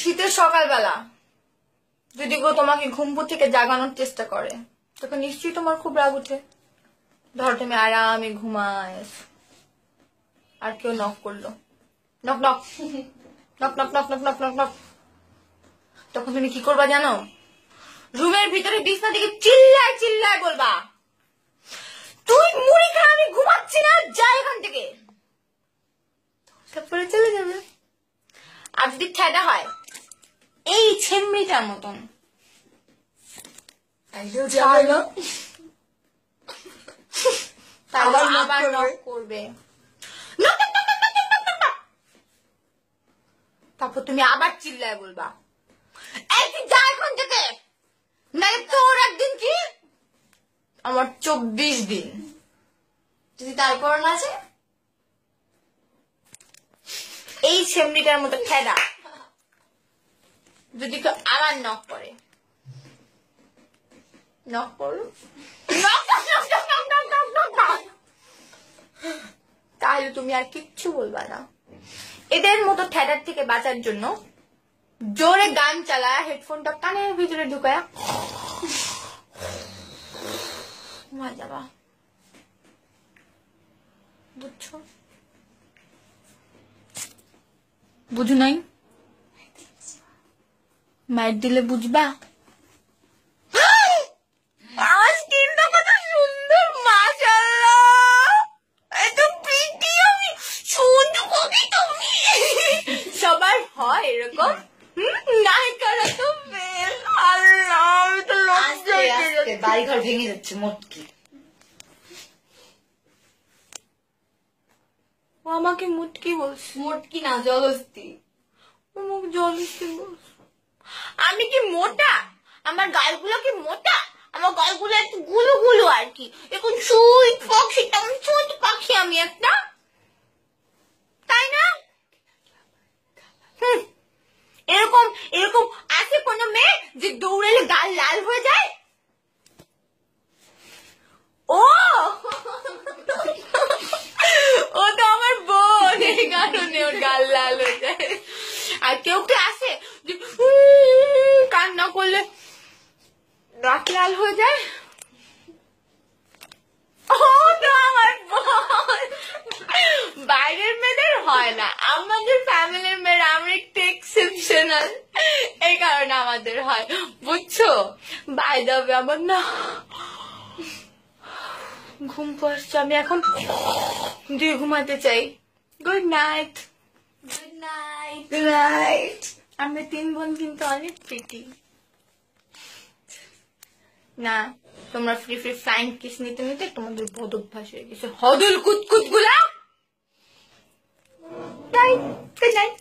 শীতের সকালবেলা যদি কেউ তোমাকে ঘুম থেকে জাগানোর চেষ্টা করে তখন নিশ্চয়ই তোমার খুব রাগ উঠে। ধরো তুমি আরামে ঘুমায় আর কেউ নক করলো, knock knock knock knock knock knock knock knock knock, তখন তুমি কি করবা জানো? রুমের ভিতরে বিছনা দিকে চিল্লায় চিল্লায় বলবা, তুই মুড়ি খা, আমি ঘুমাচ্ছি না, যা এখান থেকে। তারপরে চলে যাবে। আর যদি ঠেডা হয় এই ছেমড়িটার মতন, আবার নক করবে, তারপর তুমি আবার চিল্লায় বলবা, এই তুই যা এখান থেকে, নাই তোর একদিন কি আমার 24 দিন। যদি তারপর না আছে এই সেমনিটার মতো ঠেডা যদি কেউ আবার নক করে, নক করো, তাহলে তুমি আর কিচ্ছু বলবা না। এদের মতো ঠেডার থেকে বাঁচার জন্য জোরে গান চালায়, হেডফোনটা কানের ভিতরে ঢুকায় ঘুমা যাবা। বুঝছো? বুঝু নাই? মাইর দিলে বুঝবা। আমার স্কিনটা কত সুন্দর, মাশাআল্লাহ, এত প্রিটি, আমি সুন্দর কবি তুমি। সবার হয় এরকম, নায়িকারা তো বেল, আল্লাহ আমি তো লজ্জা পেয়ে বাড়িঘর ভেঙে যাচ্ছে মোটকি। ও আমাকে মুটকি বলছে। মোটকি না, জলস্তি। আমাকে জলস্তি বলছে। আমি কি মোটা? আমার গালগুলো কি মোটা? আমার গালগুলো একটু গুলো গুলো আর কি, এখন সুইট পাখি, তেমন ছোট পাখি আমি একটা, তাই না? এরকম এরকম আছে কোনো মেয়ে যে দৌড়ালে গাল লাল হয়ে যায়? ও ও তো আমার বোন, এই কারণে ওর গাল লাল হয়ে যায়। আর কেউ কে আসে যে কান্না করলে নাক লাল হয়ে যায়? ও তো আমার বোন। বাইরের মেয়েদের হয় না, আমাদের ফ্যামিলির মেয়েরা আমরা একটু এক্সেপশনাল, এই কারণে আমাদের হয়, বুঝছো? বাই দ্য ওয়ে আমার না ঘুম পাচ্ছে, আমি এখন দিয়ে ঘুমাতে চাই। Good night. Good night. Good night. আমরা 3 বোন কিন্তু অনেক প্রিটি না? তোমরা ফ্রি ফ্রি ফ্লাইং কিস নিতে নিতে তোমাদের বদ অভ্যাস হয়ে গেছে, হদল কুতকুত গুলা। Good night.